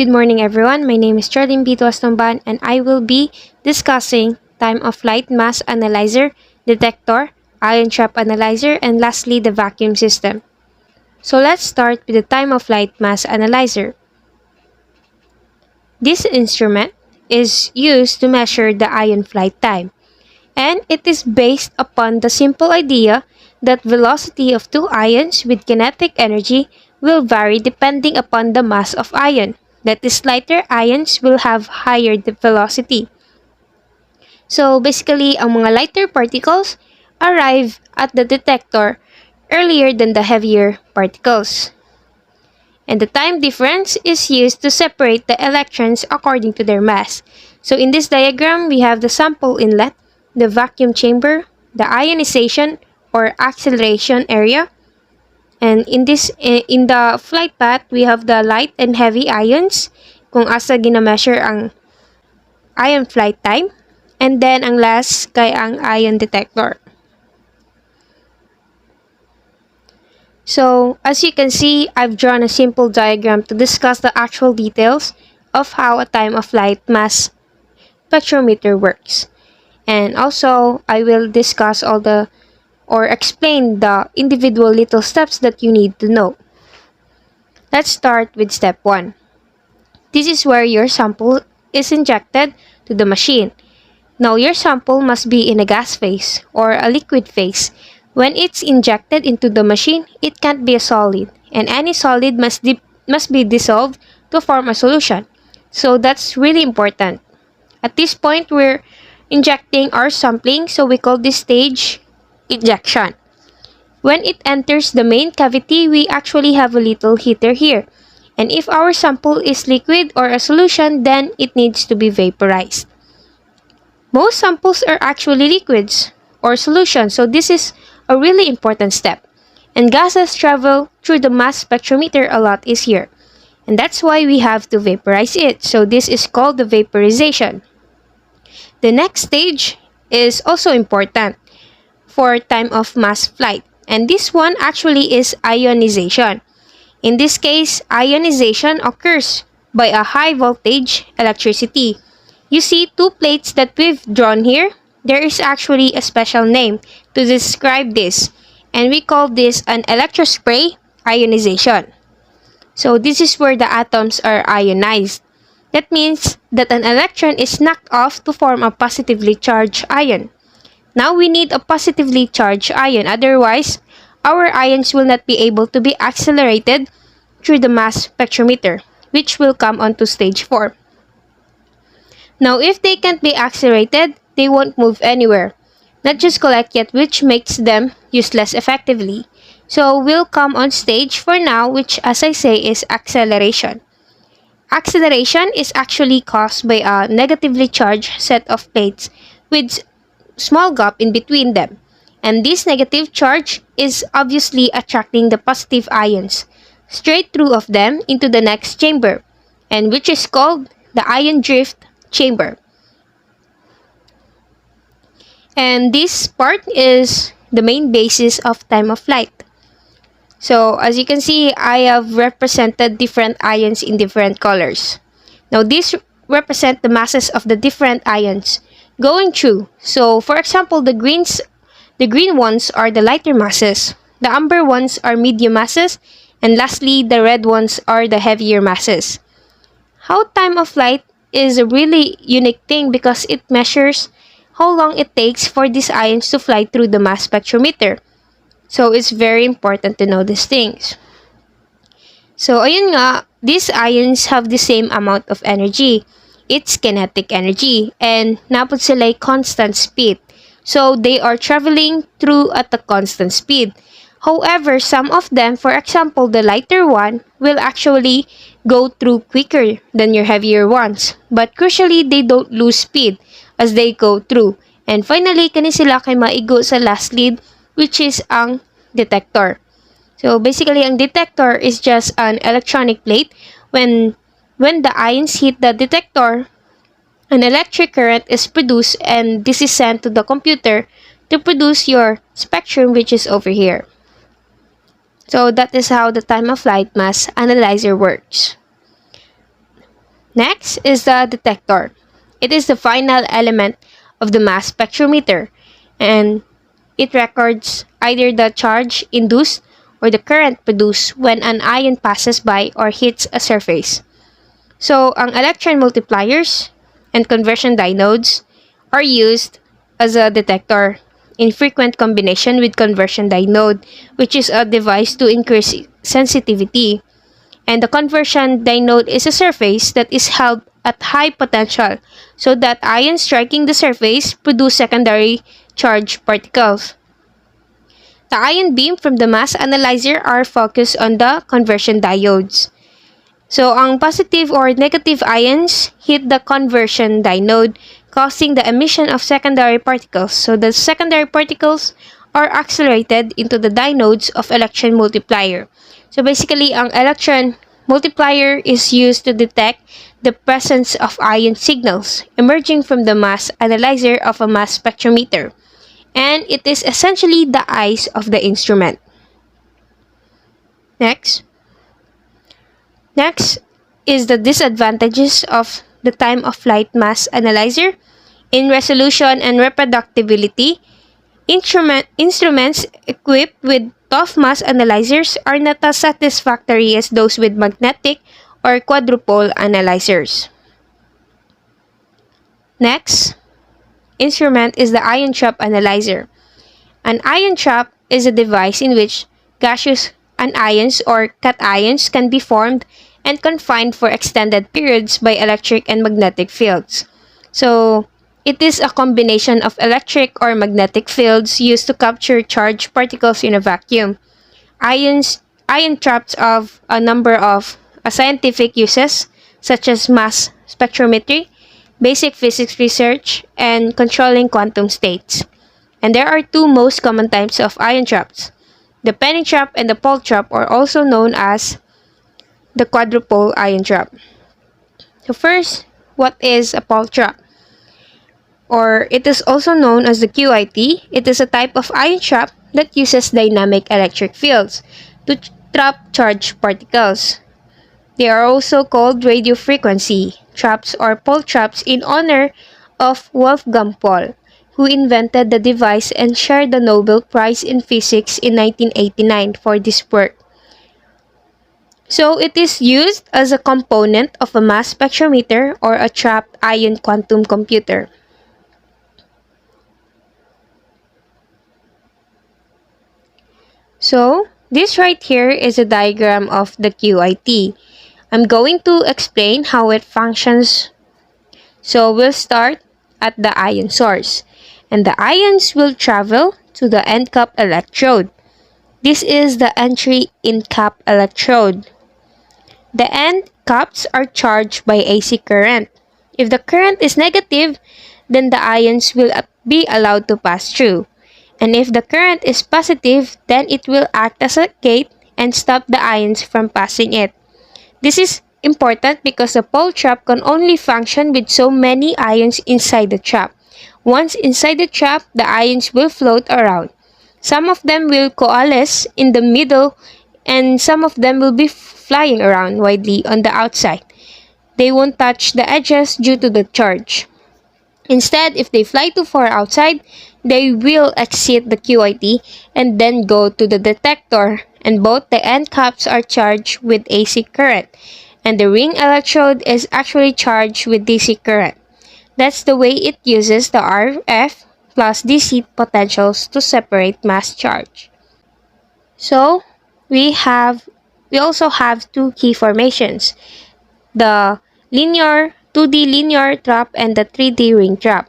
Good morning, everyone. My name is Charlene B. Tuastomban, and I will be discussing time of flight mass analyzer, detector, ion trap analyzer, and lastly, the vacuum system. So let's start with the time of flight mass analyzer. This instrument is used to measure the ion flight time, and it is based upon the simple idea that velocity of two ions with kinetic energy will vary depending upon the mass of ion. That is, lighter ions will have higher velocity. So basically, ang mga lighter particles arrive at the detector earlier than the heavier particles. And the time difference is used to separate the electrons according to their mass. So in this diagram, we have the sample inlet, the vacuum chamber, the ionization or acceleration area. And in the flight path, we have the light and heavy ions kung asa gina-measure ang ion flight time. And then ang last kay ang ion detector. So, as you can see, I've drawn a simple diagram to discuss the actual details of how a time of flight mass spectrometer works. And also, I will discuss explain the individual little steps that you need to know. Let's start with step 1. This is where your sample is injected to the machine. Now, your sample must be in a gas phase or a liquid phase. When it's injected into the machine, it can't be a solid, and any solid must be dissolved to form a solution. So that's really important. At this point, we're injecting our sampling, so we call this stage injection. When it enters the main cavity, we actually have a little heater here. And if our sample is liquid or a solution, then it needs to be vaporized. Most samples are actually liquids or solutions, so this is a really important step. And gases travel through the mass spectrometer a lot easier. And that's why we have to vaporize it. So this is called the vaporization. The next stage is also important for time of mass flight. And this one actually is ionization. In this case, ionization occurs by a high voltage electricity. You see two plates that we've drawn here. There is actually a special name to describe this, and we call this an electrospray ionization. So this is where the atoms are ionized. That means that an electron is knocked off to form a positively charged ion. Now we need a positively charged ion, otherwise our ions will not be able to be accelerated through the mass spectrometer, which will come onto stage 4. Now if they can't be accelerated, they won't move anywhere, not just collect yet, which makes them useless effectively. So we'll come on stage for now, which as I say is acceleration. Acceleration is actually caused by a negatively charged set of plates with small gap in between them. And this negative charge is obviously attracting the positive ions straight through of them into the next chamber, and which is called the ion drift chamber. And this part is the main basis of time of flight. So as you can see, I have represented different ions in different colors. Now these represent the masses of the different ions going through. So for example, the green ones are the lighter masses, the amber ones are medium masses, and lastly, the red ones are the heavier masses. How time of flight is a really unique thing because it measures how long it takes for these ions to fly through the mass spectrometer. So it's very important to know these things. So ayun nga, these ions have the same amount of energy. It's kinetic energy, and napod sila'y constant speed. So they are traveling through at a constant speed. However, some of them, for example, the lighter one, will actually go through quicker than your heavier ones. But crucially, they don't lose speed as they go through. And finally, kani sila kay maigo sa last lead, which is ang detector. So basically, ang detector is just an electronic plate. When the ions hit the detector, an electric current is produced, and this is sent to the computer to produce your spectrum, which is over here. So that is how the time of flight mass analyzer works. Next is the detector. It is the final element of the mass spectrometer, and it records either the charge induced or the current produced when an ion passes by or hits a surface. So, ang electron multipliers and conversion diodes are used as a detector in frequent combination with conversion diode, which is a device to increase sensitivity. And the conversion diode is a surface that is held at high potential so that ions striking the surface produce secondary charged particles. The ion beam from the mass analyzer are focused on the conversion diodes. So, ang positive or negative ions hit the conversion diode, causing the emission of secondary particles. So, the secondary particles are accelerated into the diodes of electron multiplier. So, basically, ang electron multiplier is used to detect the presence of ion signals emerging from the mass analyzer of a mass spectrometer. And it is essentially the eyes of the instrument. Next. Next is the disadvantages of the time of flight mass analyzer. In resolution and reproducibility, instruments equipped with tough mass analyzers are not as satisfactory as those with magnetic or quadrupole analyzers. Next instrument is the ion trap analyzer. An ion trap is a device in which gaseous anions or cations can be formed and confined for extended periods by electric and magnetic fields. So, it is a combination of electric or magnetic fields used to capture charged particles in a vacuum. Ion traps have a number of scientific uses, such as mass spectrometry, basic physics research, and controlling quantum states. And there are two most common types of ion traps. The penny trap and the pole trap are also known as the quadrupole ion trap. So first, what is a pole trap? Or it is also known as the QIT. It is a type of ion trap that uses dynamic electric fields to trap charged particles. They are also called radio frequency traps or pole traps in honor of Wolfgang Paul, who invented the device and shared the Nobel Prize in Physics in 1989 for this work. So it is used as a component of a mass spectrometer or a trapped ion quantum computer. So this right here is a diagram of the QIT. I'm going to explain how it functions. So we'll start at the ion source, and the ions will travel to the end cap electrode. This is the entry in cap electrode. The end caps are charged by AC current. If the current is negative, then the ions will be allowed to pass through. And if the current is positive, then it will act as a gate and stop the ions from passing it. This is important because the pole trap can only function with so many ions inside the trap. Once inside the trap, the ions will float around. Some of them will coalesce in the middle and some of them will be flying around widely on the outside. They won't touch the edges due to the charge. Instead, if they fly too far outside, they will exit the QIT and then go to the detector, and both the end caps are charged with AC current, and the ring electrode is actually charged with DC current. That's the way it uses the RF plus DC potentials to separate mass charge. So, we also have two key formations, the linear 2D linear trap and the 3D ring trap.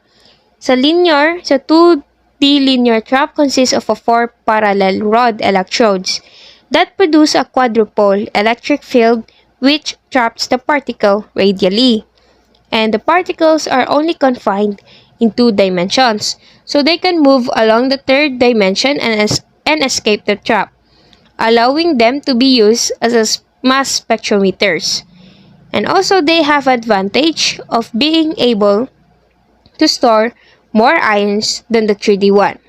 Sa 2D linear trap consists of 4 parallel rod electrodes that produce a quadrupole electric field which traps the particle radially. And the particles are only confined in 2 dimensions, so they can move along the third dimension and escape the trap, allowing them to be used as mass spectrometers. And also they have advantage of being able to store more ions than the 3D one.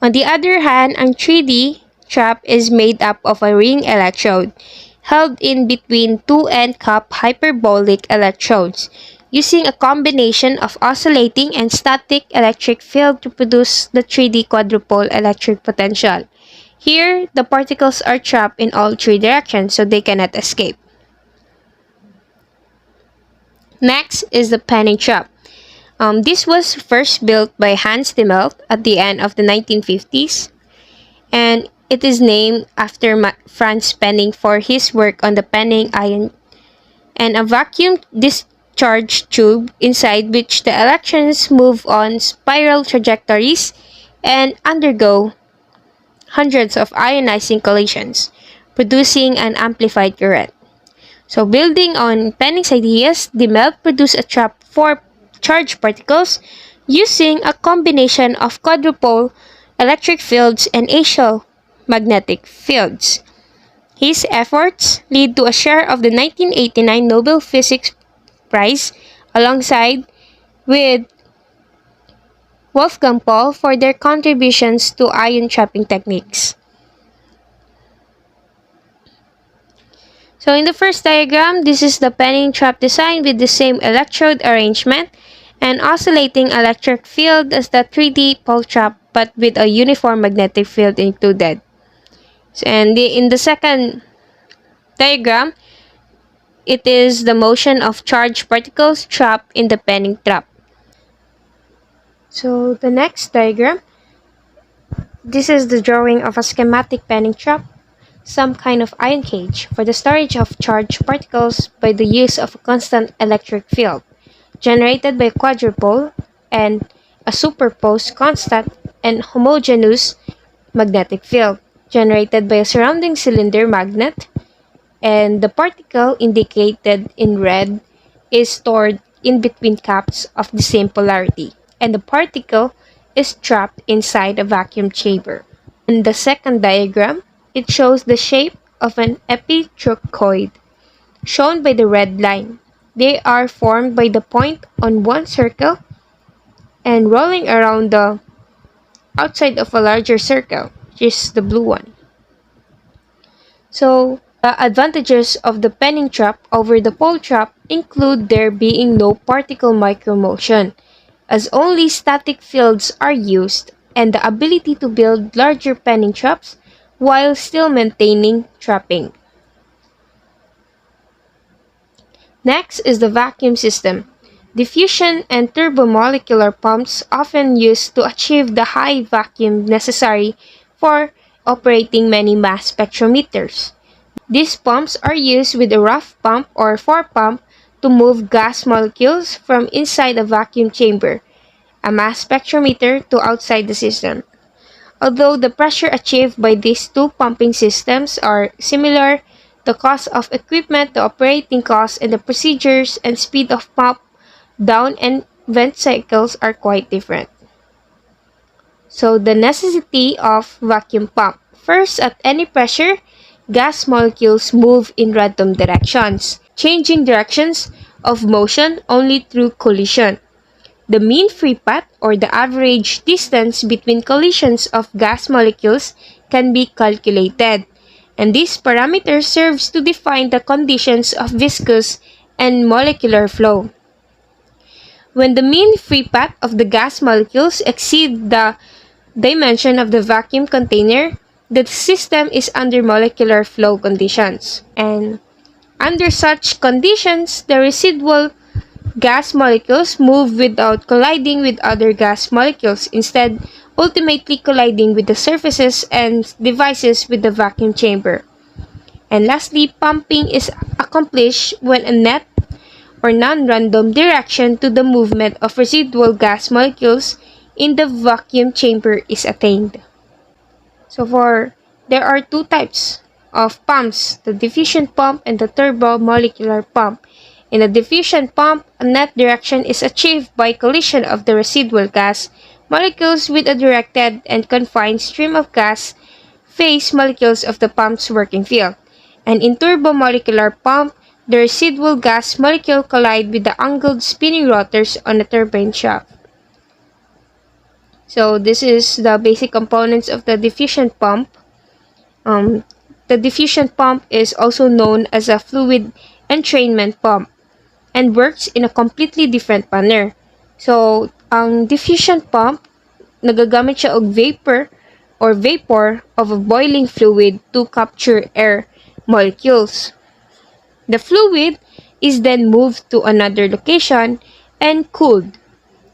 On the other hand, ang 3D trap is made up of a ring electrode held in between two end-cap hyperbolic electrodes, using a combination of oscillating and static electric field to produce the 3D quadrupole electric potential. Here, the particles are trapped in all three directions so they cannot escape. Next is the penning trap. This was first built by Hans Demelt at the end of the 1950s, and it is named after Franz Penning for his work on the penning ion and a vacuum discharge tube inside which the electrons move on spiral trajectories and undergo hundreds of ionizing collisions, producing an amplified current. So building on Penning's ideas, Demelt produced a trap for charged particles using a combination of quadrupole electric fields and axial magnetic fields. His efforts lead to a share of the 1989 Nobel Physics Prize alongside with Wolfgang Paul for their contributions to ion trapping techniques. So in the first diagram, this is the penning trap design with the same electrode arrangement and oscillating electric field as the 3D pole trap but with a uniform magnetic field included. And in the second diagram, it is the motion of charged particles trapped in the penning trap. So the next diagram, this is the drawing of a schematic penning trap, some kind of ion cage for the storage of charged particles by the use of a constant electric field generated by a quadrupole and a superposed constant and homogeneous magnetic field generated by a surrounding cylinder magnet, and the particle indicated in red is stored in between caps of the same polarity, and the particle is trapped inside a vacuum chamber. In the second diagram, it shows the shape of an epitrochoid, shown by the red line. They are formed by the point on one circle and rolling around the outside of a larger circle, which is the blue one. So, the advantages of the penning trap over the pole trap include there being no particle micromotion, as only static fields are used, and the ability to build larger penning traps while still maintaining trapping. Next is the vacuum system. Diffusion and turbomolecular pumps often used to achieve the high vacuum necessary for operating many mass spectrometers. These pumps are used with a rough pump or fore-pump to move gas molecules from inside a vacuum chamber, a mass spectrometer, to outside the system. Although the pressure achieved by these two pumping systems are similar, the cost of equipment, the operating costs, and the procedures and speed of pump, down, and vent cycles are quite different. So the necessity of vacuum pump. First, at any pressure, gas molecules move in random directions, changing directions of motion only through collision. The mean free path, or the average distance between collisions of gas molecules, can be calculated, and this parameter serves to define the conditions of viscous and molecular flow. When the mean free path of the gas molecules exceed the dimension of the vacuum container, the system is under molecular flow conditions, and under such conditions, the residual gas molecules move without colliding with other gas molecules, instead ultimately colliding with the surfaces and devices with the vacuum chamber. And lastly, pumping is accomplished when a net or non-random direction to the movement of residual gas molecules in the vacuum chamber is attained. So there are two types of pumps, the diffusion pump and the turbomolecular pump. In a diffusion pump, a net direction is achieved by collision of the residual gas molecules with a directed and confined stream of gas phase molecules of the pump's working field. And in turbomolecular pump, the residual gas molecule collide with the angled spinning rotors on a turbine shaft. So this is the basic components of the diffusion pump. Um, the diffusion pump is also known as a fluid entrainment pump and works in a completely different manner. So, ang diffusion pump, nagagamit siya og vapor of a boiling fluid to capture air molecules. The fluid is then moved to another location and cooled,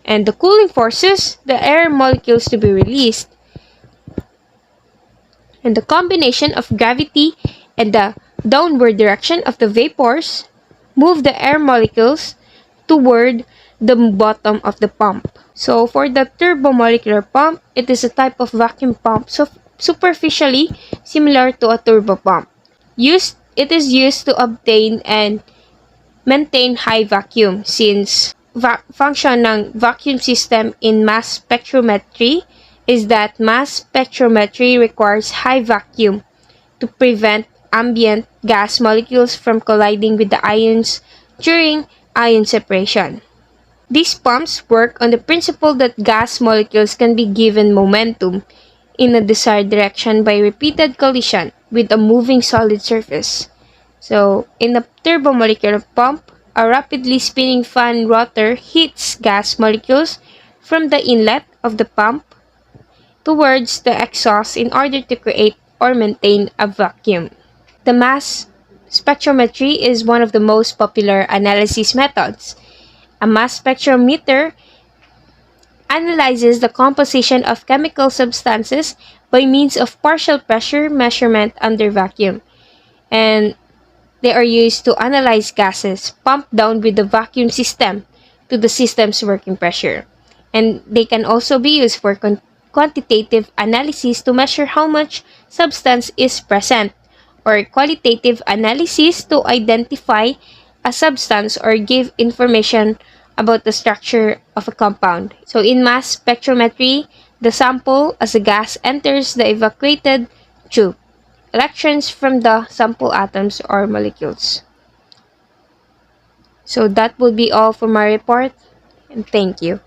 and the cooling forces the air molecules to be released. And the combination of gravity and the downward direction of the vapors move the air molecules toward the bottom of the pump. So for the turbomolecular pump, it is a type of vacuum pump, so superficially similar to a turbo pump. It is used to obtain and maintain high vacuum since function ng vacuum system in mass spectrometry is that mass spectrometry requires high vacuum to prevent ambient gas molecules from colliding with the ions during ion separation. These pumps work on the principle that gas molecules can be given momentum in a desired direction by repeated collision with a moving solid surface. So, in a turbomolecular pump, a rapidly spinning fan rotor heats gas molecules from the inlet of the pump towards the exhaust in order to create or maintain a vacuum. The mass spectrometry is one of the most popular analysis methods. A mass spectrometer analyzes the composition of chemical substances by means of partial pressure measurement under vacuum, and they are used to analyze gases pumped down with the vacuum system to the system's working pressure. And they can also be used for quantitative analysis to measure how much substance is present, or qualitative analysis to identify a substance or give information about the structure of a compound. So in mass spectrometry, the sample as a gas enters the evacuated tube. Electrons from the sample atoms or molecules. So that will be all for my report, and thank you.